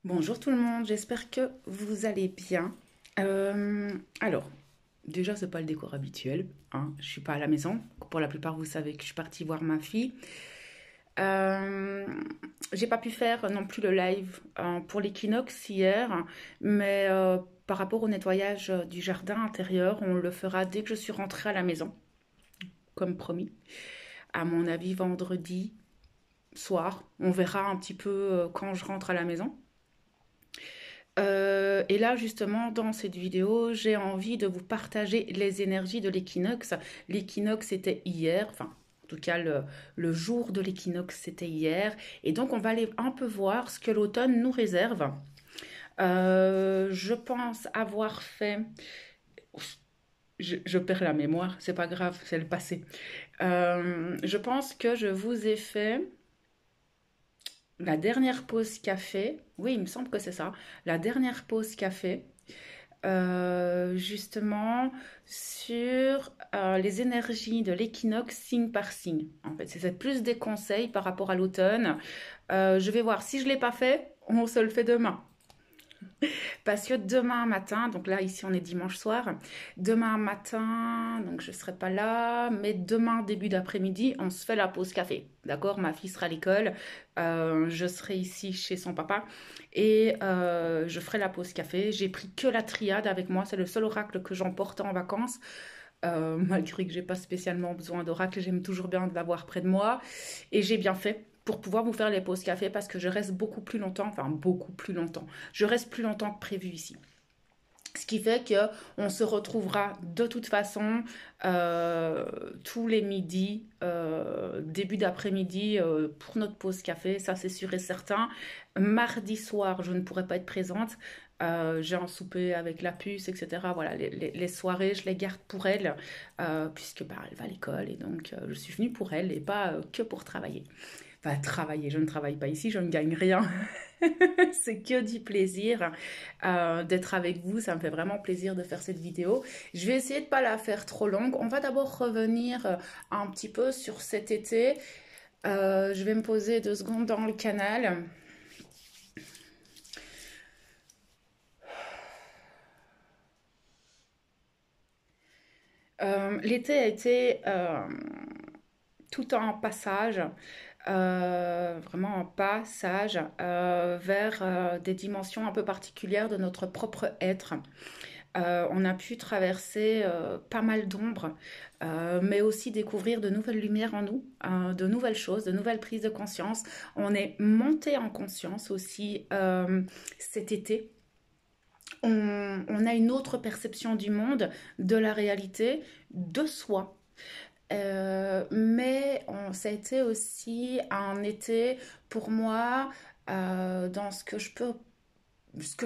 Bonjour tout le monde, j'espère que vous allez bien. Alors, déjà, c'est pas le décor habituel, hein. Je suis pas à la maison. Pour la plupart, vous savez que je suis partie voir ma fille. Euh, j'ai pas pu faire non plus le live pour l'équinoxe hier, mais par rapport au nettoyage du jardin intérieur, on le fera dès que je suis rentrée à la maison, comme promis. À mon avis, vendredi soir. On verra un petit peu quand je rentre à la maison. Et là, justement, dans cette vidéo, j'ai envie de vous partager les énergies de l'équinoxe. L'équinoxe, c'était hier, enfin, en tout cas, le jour de l'équinoxe, c'était hier. Et donc, on va aller un peu voir ce que l'automne nous réserve. Je pense avoir fait... Je perds la mémoire, c'est pas grave, c'est le passé. Je pense que je vous ai fait la dernière pause café. Oui, il me semble que c'est ça. La dernière pause café. Justement sur les énergies de l'équinoxe signe par signe. En fait, c'est plus des conseils par rapport à l'automne. Je vais voir si je ne l'ai pas fait, on se le fait demain. Parce que demain matin, donc là ici on est dimanche soir, demain matin, donc je ne serai pas là, mais demain début d'après-midi, on se fait la pause café. D'accord? Ma fille sera à l'école, je serai ici chez son papa et je ferai la pause café. J'ai pris que la triade avec moi, c'est le seul oracle que j'emporte en vacances. Malgré que j'ai pas spécialement besoin d'oracle, j'aime toujours bien de l'avoir près de moi. Et j'ai bien fait pour pouvoir vous faire les pauses café parce que je reste beaucoup plus longtemps, enfin beaucoup plus longtemps. Je reste plus longtemps que prévu ici. Ce qui fait que on se retrouvera de toute façon euh, tous les midis, début d'après-midi pour notre pause café, ça c'est sûr et certain. Mardi soir, je ne pourrai pas être présente. J'ai un souper avec la puce, etc. Voilà, les soirées, je les garde pour elle, puisque bah, elle va à l'école et donc je suis venue pour elle et pas que pour travailler. Enfin, travailler, je ne travaille pas ici, je ne gagne rien. C'est que du plaisir d'être avec vous. Ça me fait vraiment plaisir de faire cette vidéo. Je vais essayer de ne pas la faire trop longue. On va d'abord revenir un petit peu sur cet été. Je vais me poser 2 secondes dans le canal. L'été a été tout en passage, vraiment en passage vers des dimensions un peu particulières de notre propre être. On a pu traverser pas mal d'ombres, mais aussi découvrir de nouvelles lumières en nous, de nouvelles choses, de nouvelles prises de conscience. On est monté en conscience aussi cet été. On a une autre perception du monde, de la réalité, de soi. Ça a été aussi un été pour moi dans ce que je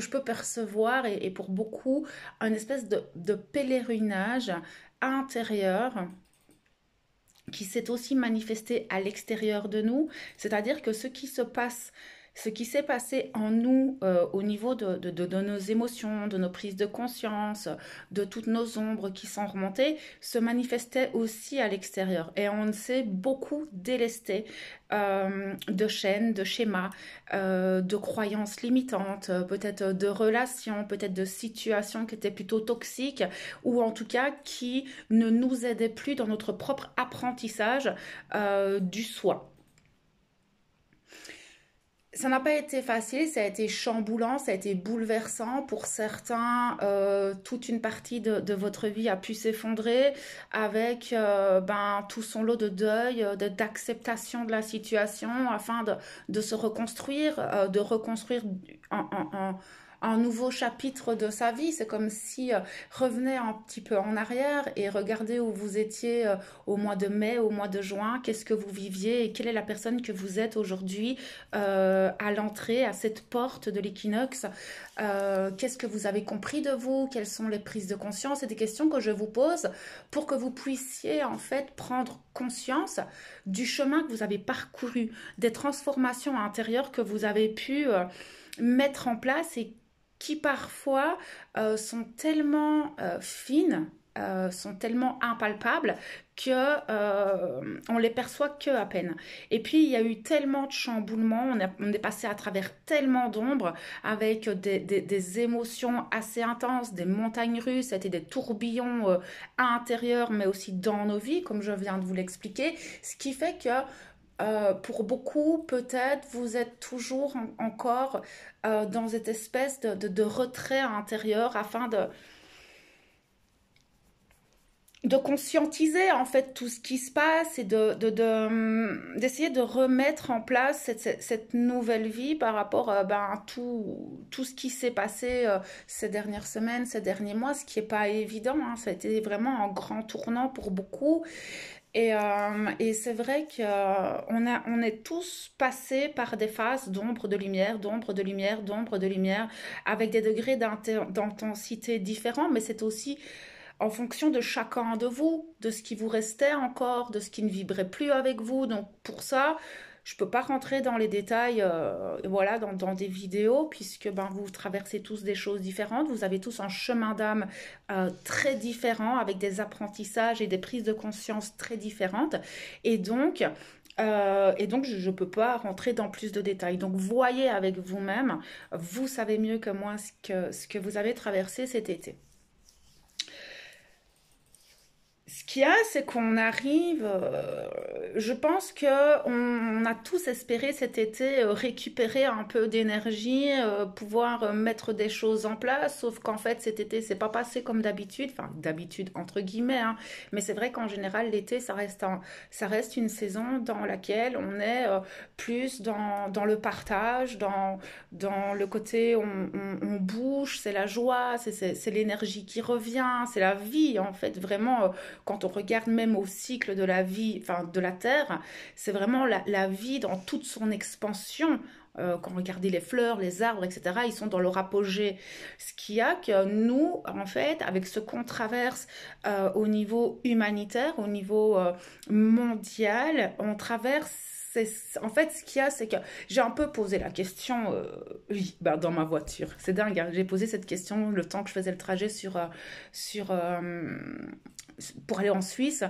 peux percevoir et pour beaucoup, un espèce de pèlerinage intérieur qui s'est aussi manifesté à l'extérieur de nous, c'est-à-dire que ce qui s'est passé en nous au niveau de nos émotions, de nos prises de conscience, de toutes nos ombres qui sont remontées, se manifestait aussi à l'extérieur. Et on s'est beaucoup délesté de chaînes, de schémas, de croyances limitantes, peut-être de relations, peut-être de situations qui étaient plutôt toxiques, ou en tout cas qui ne nous aidaient plus dans notre propre apprentissage du soi. Ça n'a pas été facile, ça a été chamboulant, ça a été bouleversant. Pour certains, toute une partie de votre vie a pu s'effondrer avec tout son lot de deuil, d'acceptation de la situation afin de se reconstruire, de reconstruire un nouveau chapitre de sa vie. C'est comme si revenez un petit peu en arrière et regardez où vous étiez au mois de mai, au mois de juin, qu'est-ce que vous viviez et quelle est la personne que vous êtes aujourd'hui à l'entrée, à cette porte de l'équinoxe. Qu'est-ce que vous avez compris de vous? Quelles sont les prises de conscience? C'est des questions que je vous pose pour que vous puissiez en fait prendre conscience du chemin que vous avez parcouru, des transformations intérieures que vous avez pu mettre en place et qui parfois sont tellement fines sont tellement impalpables que on les perçoit que à peine. Et puis il y a eu tellement de chamboulements, on est passé à travers tellement d'ombres avec des émotions assez intenses, des montagnes russes, c'était des tourbillons à l'intérieur mais aussi dans nos vies, comme je viens de vous l'expliquer, ce qui fait que pour beaucoup, peut-être, vous êtes toujours encore dans cette espèce de retrait intérieur afin de conscientiser en fait tout ce qui se passe et d'essayer de remettre en place cette nouvelle vie par rapport à tout ce qui s'est passé ces dernières semaines, ces derniers mois, ce qui n'est pas évident, hein. Ça a été vraiment un grand tournant pour beaucoup. Et c'est vrai on est tous passés par des phases d'ombre, de lumière, d'ombre, de lumière, d'ombre, de lumière, avec des degrés d'intensité différents, mais c'est aussi en fonction de chacun de vous, de ce qui vous restait encore, de ce qui ne vibrait plus avec vous. Donc pour ça, je ne peux pas rentrer dans les détails, voilà, dans des vidéos, puisque ben, vous traversez tous des choses différentes, vous avez tous un chemin d'âme très différent, avec des apprentissages et des prises de conscience très différentes. Et donc, je ne peux pas rentrer dans plus de détails. Donc, voyez avec vous-même, vous savez mieux que moi ce que vous avez traversé cet été. Ce qu'il y a, c'est qu'on arrive, je pense que on a tous espéré cet été récupérer un peu d'énergie, pouvoir mettre des choses en place, sauf qu'en fait cet été c'est pas passé comme d'habitude, enfin d'habitude entre guillemets, hein, mais c'est vrai qu'en général l'été ça reste une saison dans laquelle on est plus dans le partage, dans le côté on bouge, c'est la joie, c'est l'énergie qui revient, c'est la vie en fait, vraiment. Quand on regarde même au cycle de la vie, enfin de la Terre, c'est vraiment la vie dans toute son expansion. Quand on regarde les fleurs, les arbres, etc., ils sont dans leur apogée. Ce qui a que nous, en fait, avec ce qu'on traverse au niveau humanitaire, au niveau mondial, on traverse. En fait, ce qu'il y a, c'est que j'ai un peu posé la question, oui, bah, dans ma voiture. C'est dingue, hein. J'ai posé cette question le temps que je faisais le trajet pour aller en Suisse.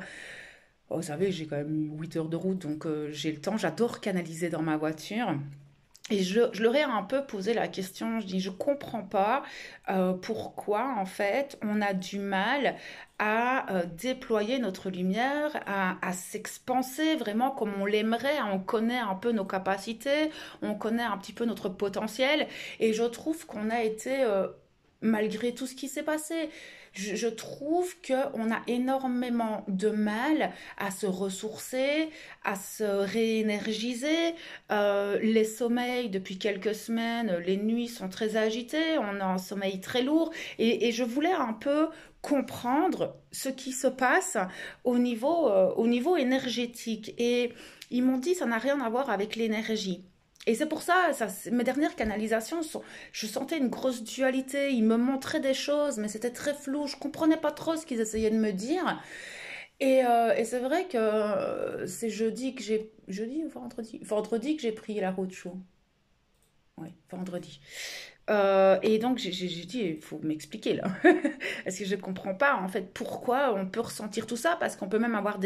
Oh, vous savez, j'ai quand même eu 8 heures de route, donc j'ai le temps. J'adore canaliser dans ma voiture. Et je leur ai un peu posé la question, je dis, je comprends pas pourquoi en fait on a du mal à déployer notre lumière, à s'expanser vraiment comme on l'aimerait. On connaît un peu nos capacités, on connaît un petit peu notre potentiel, et je trouve qu'on a été, malgré tout ce qui s'est passé, je trouve qu'on a énormément de mal à se ressourcer, à se réénergiser. Les sommeils, depuis quelques semaines, les nuits sont très agitées, on a un sommeil très lourd. Et je voulais un peu comprendre ce qui se passe au niveau énergétique. Et ils m'ont dit ça n'a rien à voir avec l'énergie. Et c'est pour ça, mes dernières canalisations, je sentais une grosse dualité. Ils me montraient des choses, mais c'était très flou. Je comprenais pas trop ce qu'ils essayaient de me dire. Et c'est vrai que c'est jeudi ou vendredi que j'ai pris la route chou. Oui, vendredi. Et donc j'ai dit, il faut m'expliquer là, parce que je comprends pas en fait pourquoi on peut ressentir tout ça, parce qu'on peut même avoir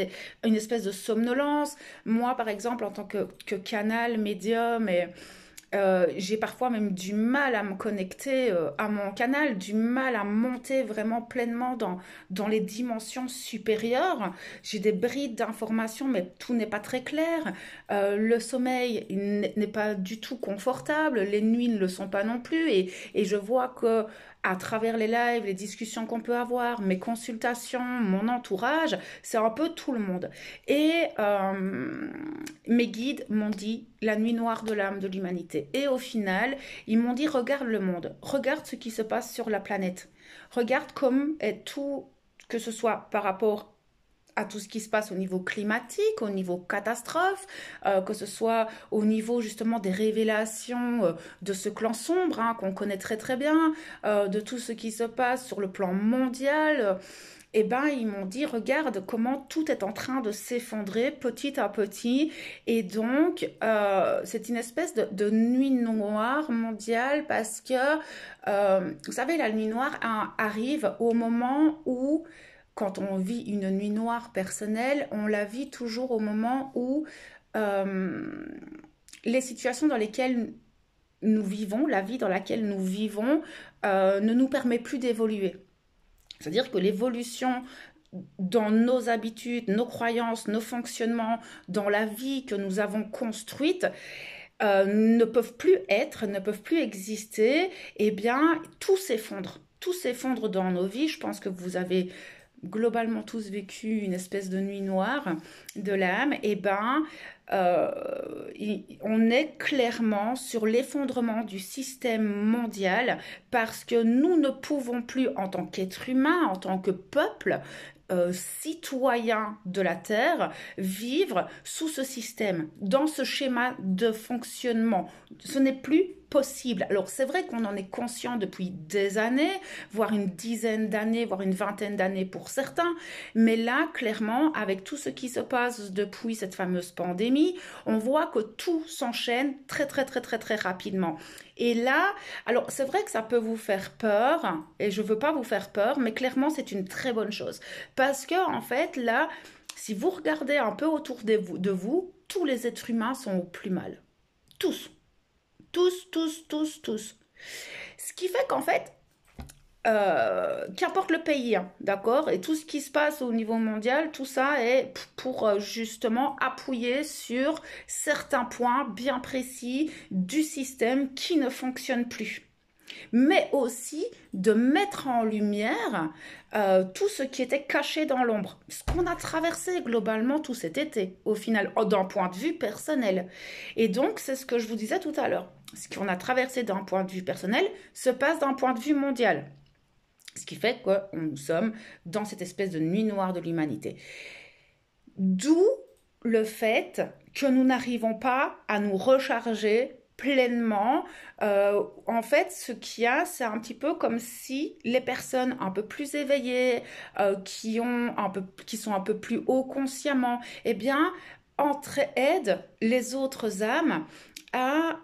une espèce de somnolence. Moi par exemple en tant que canal, médium, j'ai parfois même du mal à me connecter à mon canal, du mal à monter vraiment pleinement dans les dimensions supérieures. J'ai des brides d'informations, mais tout n'est pas très clair. Le sommeil n'est pas du tout confortable, les nuits ne le sont pas non plus, et je vois que à travers les lives, les discussions qu'on peut avoir, mes consultations, mon entourage, c'est un peu tout le monde. Et mes guides m'ont dit la nuit noire de l'âme de l'humanité. Et au final, ils m'ont dit regarde le monde, regarde ce qui se passe sur la planète, regarde comme est tout, que ce soit par rapport à tout ce qui se passe au niveau climatique, au niveau catastrophe, que ce soit au niveau justement des révélations de ce clan sombre hein, qu'on connaît très très bien, de tout ce qui se passe sur le plan mondial. Eh ben, ils m'ont dit, regarde comment tout est en train de s'effondrer petit à petit. Et donc, c'est une espèce de nuit noire mondiale parce que, vous savez, la nuit noire arrive au moment où quand on vit une nuit noire personnelle, on la vit toujours au moment où les situations dans lesquelles nous vivons, la vie dans laquelle nous vivons, ne nous permet plus d'évoluer. C'est-à-dire que l'évolution dans nos habitudes, nos croyances, nos fonctionnements, dans la vie que nous avons construite, ne peuvent plus être, ne peuvent plus exister, eh bien, tout s'effondre. Tout s'effondre dans nos vies. Je pense que vous avez globalement tous vécu une espèce de nuit noire de l'âme. Eh bien, on est clairement sur l'effondrement du système mondial parce que nous ne pouvons plus, en tant qu'être humain, en tant que peuple, citoyens de la Terre, vivre sous ce système, dans ce schéma de fonctionnement. Ce n'est plus possible. Alors c'est vrai qu'on en est conscient depuis des années, voire une dizaine d'années, voire une vingtaine d'années pour certains, mais là, clairement, avec tout ce qui se passe depuis cette fameuse pandémie, on voit que tout s'enchaîne très très très très très rapidement. Et là, alors c'est vrai que ça peut vous faire peur, et je veux pas vous faire peur, mais clairement c'est une très bonne chose. Parce que en fait, là, si vous regardez un peu autour de vous, tous les êtres humains sont au plus mal. Tous. Tous, tous, tous, tous. Ce qui fait qu'en fait, qu'importe le pays, hein, d'accord, et tout ce qui se passe au niveau mondial, tout ça est pour justement appuyer sur certains points bien précis du système qui ne fonctionne plus. Mais aussi de mettre en lumière tout ce qui était caché dans l'ombre. Ce qu'on a traversé globalement tout cet été, au final, d'un point de vue personnel. Et donc, c'est ce que je vous disais tout à l'heure. Ce qu'on a traversé d'un point de vue personnel se passe d'un point de vue mondial. Ce qui fait que nous sommes dans cette espèce de nuit noire de l'humanité. D'où le fait que nous n'arrivons pas à nous recharger pleinement. En fait, ce qu'il y a, c'est un petit peu comme si les personnes un peu plus éveillées, qui sont un peu plus haut consciemment, eh bien, aident les autres âmes à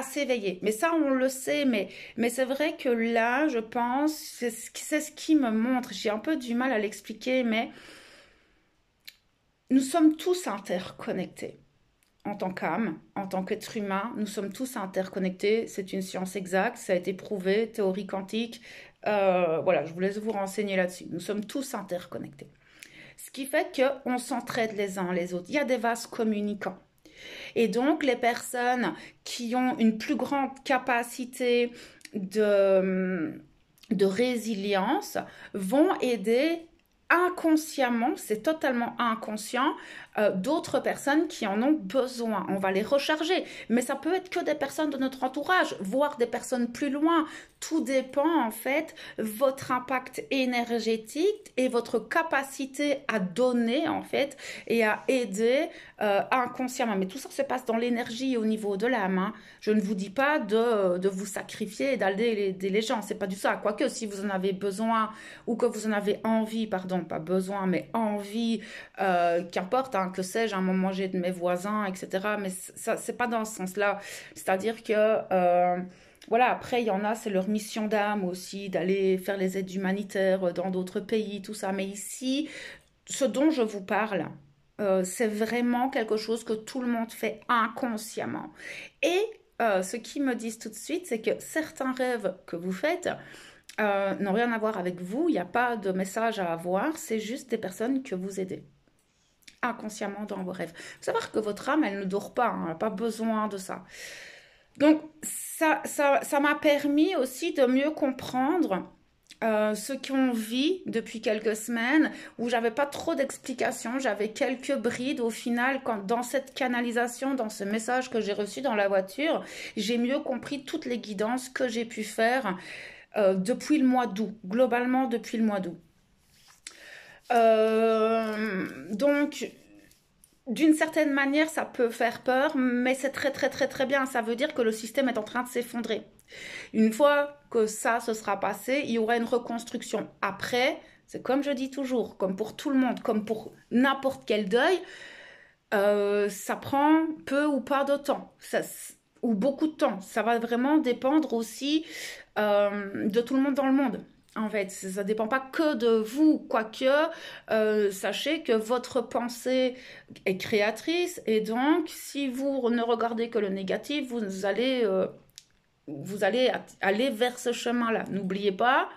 s'éveiller. Mais ça, on le sait, mais c'est vrai que là, je pense, c'est ce qui me montre, j'ai un peu du mal à l'expliquer, mais nous sommes tous interconnectés. En tant qu'âme, en tant qu'être humain, nous sommes tous interconnectés. C'est une science exacte, ça a été prouvé, théorie quantique. Voilà, je vous laisse vous renseigner là-dessus. Nous sommes tous interconnectés. Ce qui fait qu'on s'entraide les uns les autres. Il y a des vases communicants. Et donc, les personnes qui ont une plus grande capacité de résilience vont aider inconsciemment, c'est totalement inconscient, d'autres personnes qui en ont besoin. On va les recharger, mais ça peut être que des personnes de notre entourage, voire des personnes plus loin. Tout dépend en fait votre impact énergétique et votre capacité à donner en fait et à aider inconsciemment. Mais tout ça se passe dans l'énergie au niveau de l'âme. Hein. Je ne vous dis pas de vous sacrifier et d'aider les gens, c'est pas du ça. Quoique si vous en avez besoin ou que vous en avez envie, pardon, pas besoin, mais envie, qu'importe, hein, que sais-je, à un moment j'ai de mes voisins, etc. Mais ça, c'est pas dans ce sens-là. C'est-à-dire que voilà, après, il y en a, c'est leur mission d'âme aussi, d'aller faire les aides humanitaires dans d'autres pays, tout ça. Mais ici, ce dont je vous parle, c'est vraiment quelque chose que tout le monde fait inconsciemment. Et ce qu'ils me disent tout de suite, c'est que certains rêves que vous faites n'ont rien à voir avec vous, il n'y a pas de message à avoir, c'est juste des personnes que vous aidez inconsciemment dans vos rêves. Il faut savoir que votre âme, elle ne dort pas, hein, elle n'a pas besoin de ça. Donc, ça m'a permis aussi de mieux comprendre ce qu'on vit depuis quelques semaines, où j'avais pas trop d'explications, j'avais quelques brides. Au final, dans cette canalisation, dans ce message que j'ai reçu dans la voiture, j'ai mieux compris toutes les guidances que j'ai pu faire depuis le mois d'août, globalement depuis le mois d'août. Donc, d'une certaine manière, ça peut faire peur, mais c'est très très très très bien. Ça veut dire que le système est en train de s'effondrer. Une fois que ça se sera passé, il y aura une reconstruction. Après, c'est comme je dis toujours, comme pour tout le monde, comme pour n'importe quel deuil, ça prend peu ou pas de temps, ou beaucoup de temps. Ça va vraiment dépendre aussi de tout le monde dans le monde. En fait, ça ne dépend pas que de vous, quoique sachez que votre pensée est créatrice et donc si vous ne regardez que le négatif, vous allez aller vers ce chemin-là. N'oubliez pas,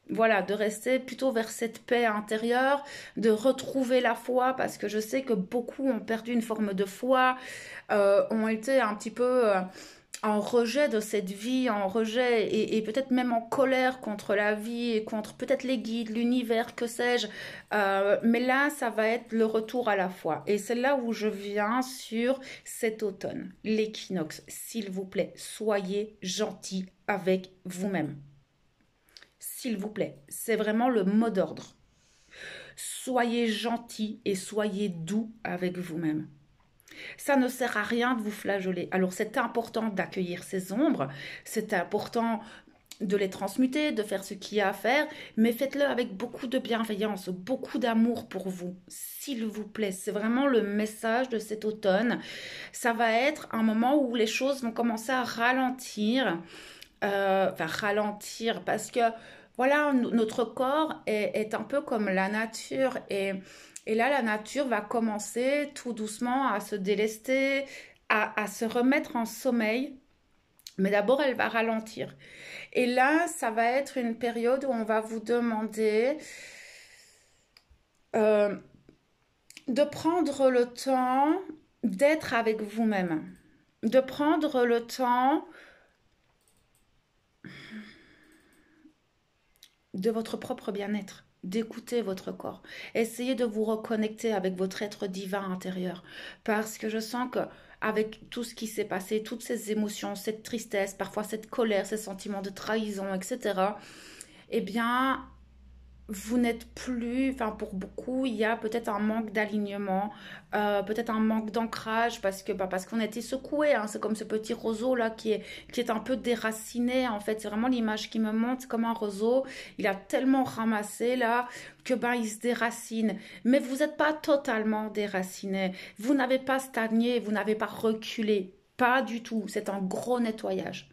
voilà, de rester plutôt vers cette paix intérieure, de retrouver la foi, parce que je sais que beaucoup ont perdu une forme de foi, ont été un petit peu en rejet de cette vie, en rejet et peut-être même en colère contre la vie et contre peut-être les guides, l'univers, que sais-je. Mais là, ça va être le retour à la foi. Et c'est là où je viens sur cet automne, l'équinoxe. S'il vous plaît, soyez gentils avec vous-même. S'il vous plaît, c'est vraiment le mot d'ordre. Soyez gentils et soyez doux avec vous-même. Ça ne sert à rien de vous flageoler. Alors c'est important d'accueillir ces ombres, c'est important de les transmuter, de faire ce qu'il y a à faire, mais faites-le avec beaucoup de bienveillance, beaucoup d'amour pour vous, s'il vous plaît. C'est vraiment le message de cet automne. Ça va être un moment où les choses vont commencer à ralentir, enfin ralentir, parce que voilà, notre corps est un peu comme la nature et là, la nature va commencer tout doucement à se délester, à se remettre en sommeil. Mais d'abord, elle va ralentir. Et là, ça va être une période où on va vous demander euh, de prendre le temps d'être avec vous-même. De prendre le temps de votre propre bien-être, d'écouter votre corps. Essayez de vous reconnecter avec votre être divin intérieur. Parce que je sens que avec tout ce qui s'est passé, toutes ces émotions, cette tristesse, parfois cette colère, ces sentiments de trahison, etc., eh bien, vous n'êtes plus, enfin pour beaucoup, il y a peut-être un manque d'alignement, peut-être un manque d'ancrage parce qu'on a été secoué, hein, c'est comme ce petit roseau là qui est un peu déraciné en fait, c'est vraiment l'image qui me montre, c'est comme un roseau, il a tellement ramassé là que il se déracine, mais vous n'êtes pas totalement déraciné, vous n'avez pas stagné, vous n'avez pas reculé, pas du tout, c'est un gros nettoyage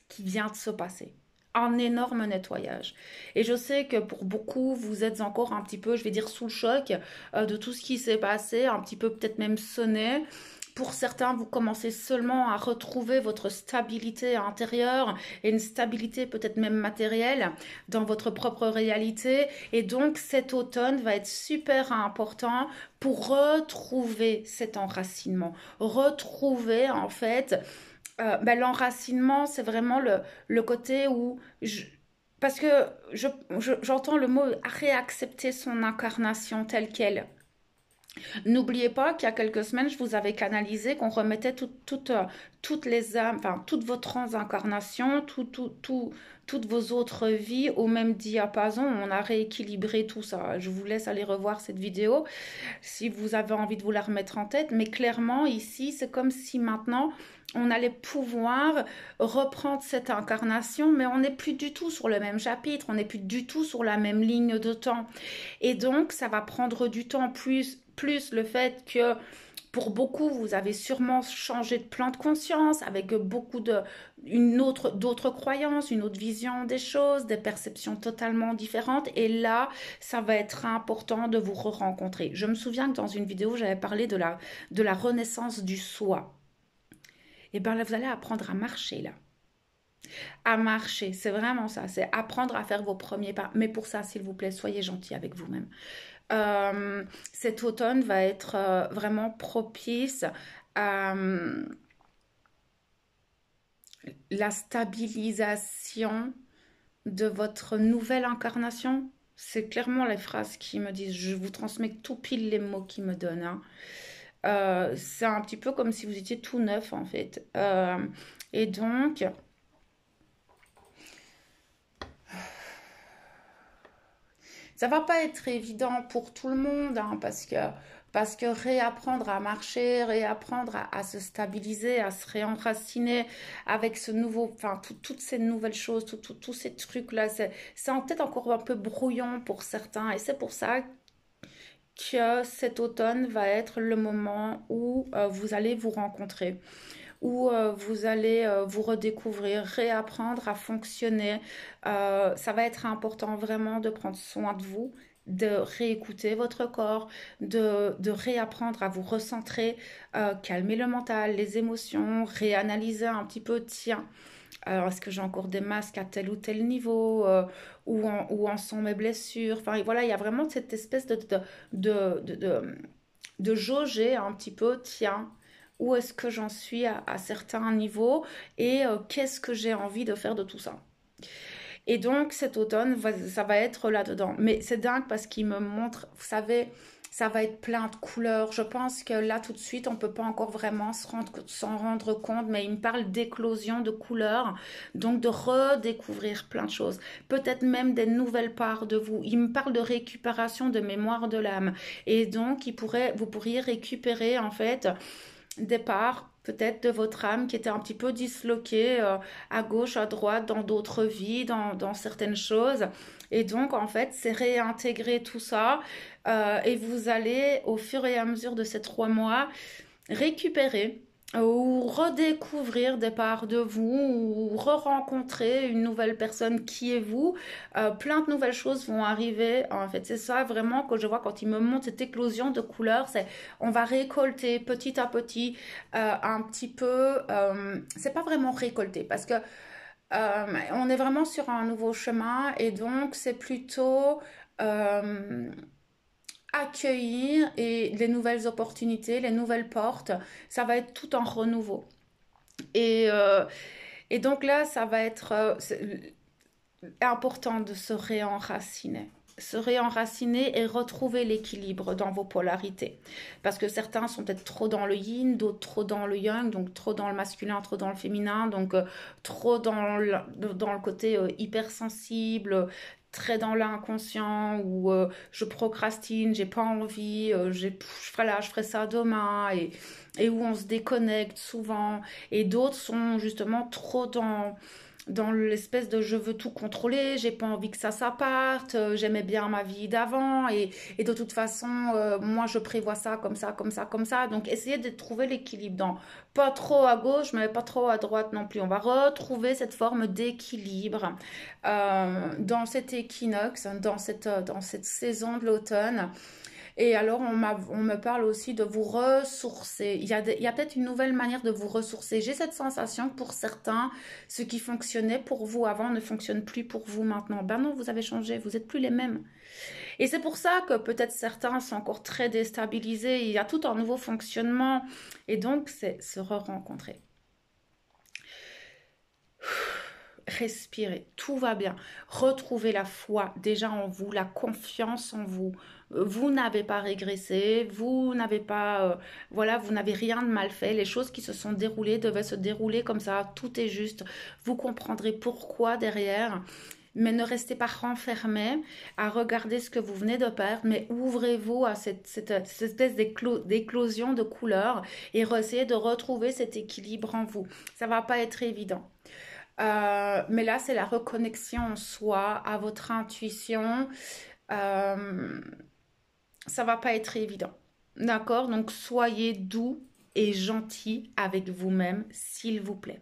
qui vient de se passer. Un énorme nettoyage. Et je sais que pour beaucoup, vous êtes encore un petit peu, je vais dire, sous le choc de tout ce qui s'est passé, un petit peu peut-être même sonné. Pour certains, vous commencez seulement à retrouver votre stabilité intérieure et une stabilité peut-être même matérielle dans votre propre réalité. Et donc, cet automne va être super important pour retrouver cet enracinement, retrouver en fait l'enracinement, c'est vraiment le côté où parce que j'entends le mot réaccepter son incarnation telle qu'elle. N'oubliez pas qu'il y a quelques semaines, je vous avais canalisé qu'on remettait toutes les âmes, enfin toutes vos transincarnations, toutes vos autres vies au même diapason. On a rééquilibré tout ça. Je vous laisse aller revoir cette vidéo si vous avez envie de vous la remettre en tête. Mais clairement, ici, c'est comme si maintenant, on allait pouvoir reprendre cette incarnation, mais on n'est plus du tout sur le même chapitre, on n'est plus du tout sur la même ligne de temps. Et donc, ça va prendre du temps plus le fait que pour beaucoup, vous avez sûrement changé de plan de conscience avec beaucoup d'autres croyances, une autre vision des choses, des perceptions totalement différentes. Et là, ça va être important de vous re-rencontrer. Je me souviens que dans une vidéo, j'avais parlé de la renaissance du soi. Et bien là, vous allez apprendre à marcher là. À marcher, c'est vraiment ça, c'est apprendre à faire vos premiers pas. Mais pour ça, s'il vous plaît, soyez gentil avec vous-même. Cet automne va être vraiment propice à la stabilisation de votre nouvelle incarnation. C'est clairement les phrases qui me disent, je vous transmets tout pile les mots qui me donnent. Hein. C'est un petit peu comme si vous étiez tout neuf en fait. Et donc, ça va pas être évident pour tout le monde, hein, parce que réapprendre à marcher, réapprendre à se stabiliser, à se réenraciner avec ce nouveau, enfin toutes ces nouvelles choses, tous ces trucs-là, c'est peut-être encore un peu brouillon pour certains, et c'est pour ça que cet automne va être le moment où vous allez vous rencontrer, où vous allez vous redécouvrir, réapprendre à fonctionner. Ça va être important vraiment de prendre soin de vous, de réécouter votre corps, de réapprendre à vous recentrer, calmer le mental, les émotions, réanalyser un petit peu, tiens, alors est-ce que j'ai encore des masques à tel ou tel niveau, où en sont mes blessures, enfin voilà, il y a vraiment cette espèce de, de, de, de jauger un petit peu, tiens, où est-ce que j'en suis à certains niveaux et qu'est-ce que j'ai envie de faire de tout ça. Et donc cet automne, ça va être là-dedans. Mais c'est dingue parce qu'il me montre, vous savez, ça va être plein de couleurs. Je pense que là, tout de suite, on ne peut pas encore vraiment s'en rendre compte, mais il me parle d'éclosion de couleurs, donc de redécouvrir plein de choses. Peut-être même des nouvelles parts de vous. Il me parle de récupération de mémoire de l'âme. Et donc, vous pourriez récupérer, en fait, des parts peut-être de votre âme qui était un petit peu disloquée à gauche, à droite, dans d'autres vies, dans certaines choses. Et donc, en fait, c'est réintégrer tout ça et vous allez, au fur et à mesure de ces 3 mois, récupérer ou redécouvrir des parts de vous ou re-rencontrer une nouvelle personne qui est vous. Plein de nouvelles choses vont arriver. En fait, c'est ça vraiment que je vois quand il me montre cette éclosion de couleurs. C'est on va récolter petit à petit un petit peu. C'est pas vraiment récolter parce que on est vraiment sur un nouveau chemin et donc c'est plutôt euh, accueillir et les nouvelles opportunités, les nouvelles portes, ça va être tout en renouveau. Et, euh, et donc là, ça va être important de se réenraciner. Se réenraciner et retrouver l'équilibre dans vos polarités. Parce que certains sont peut-être trop dans le yin, d'autres trop dans le yang, donc trop dans le masculin, trop dans le féminin, donc trop dans le côté hypersensible, très dans l'inconscient, où je procrastine, j'ai pas envie, je ferai ça demain, et où on se déconnecte souvent. Et d'autres sont justement trop dans l'espèce de je veux tout contrôler, j'ai pas envie que ça parte, j'aimais bien ma vie d'avant et de toute façon, moi je prévois ça comme ça, comme ça, comme ça. Donc essayez de trouver l'équilibre dans pas trop à gauche, mais pas trop à droite non plus. On va retrouver cette forme d'équilibre dans cet équinoxe, dans cette saison de l'automne. Et alors, on me parle aussi de vous ressourcer. Il y a peut-être une nouvelle manière de vous ressourcer. J'ai cette sensation que pour certains, ce qui fonctionnait pour vous avant ne fonctionne plus pour vous maintenant. Ben non, vous avez changé, vous n'êtes plus les mêmes. Et c'est pour ça que peut-être certains sont encore très déstabilisés. Il y a tout un nouveau fonctionnement. Et donc, c'est se re-rencontrer. Respirez, tout va bien. Retrouvez la foi déjà en vous, la confiance en vous. Vous n'avez pas régressé, vous n'avez pas, voilà, vous n'avez rien de mal fait. Les choses qui se sont déroulées devaient se dérouler comme ça. Tout est juste. Vous comprendrez pourquoi derrière. Mais ne restez pas renfermé à regarder ce que vous venez de perdre, mais ouvrez-vous à cette espèce d'éclosion de couleurs et essayez de retrouver cet équilibre en vous. Ça va pas être évident. Mais là, c'est la reconnexion en soi, à votre intuition. Euh, Ça va pas être évident. D'accord? Donc, soyez doux et gentil avec vous-même, s'il vous plaît.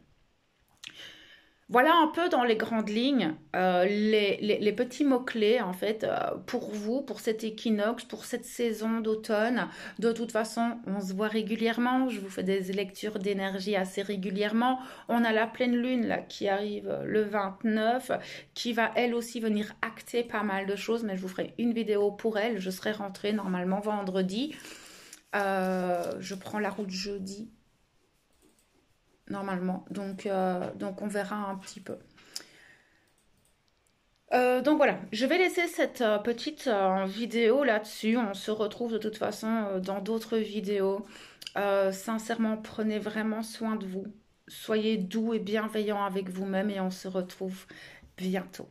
Voilà un peu dans les grandes lignes les petits mots-clés en fait pour vous, pour cet équinoxe, pour cette saison d'automne. De toute façon, on se voit régulièrement, je vous fais des lectures d'énergie assez régulièrement. On a la pleine lune là qui arrive le 29, qui va elle aussi venir acter pas mal de choses, mais je vous ferai une vidéo pour elle. Je serai rentrée normalement vendredi. Je prends la route jeudi normalement. Donc on verra un petit peu. Donc voilà, je vais laisser cette petite vidéo là-dessus. On se retrouve de toute façon dans d'autres vidéos. Sincèrement, prenez vraiment soin de vous. Soyez doux et bienveillants avec vous-même et on se retrouve bientôt.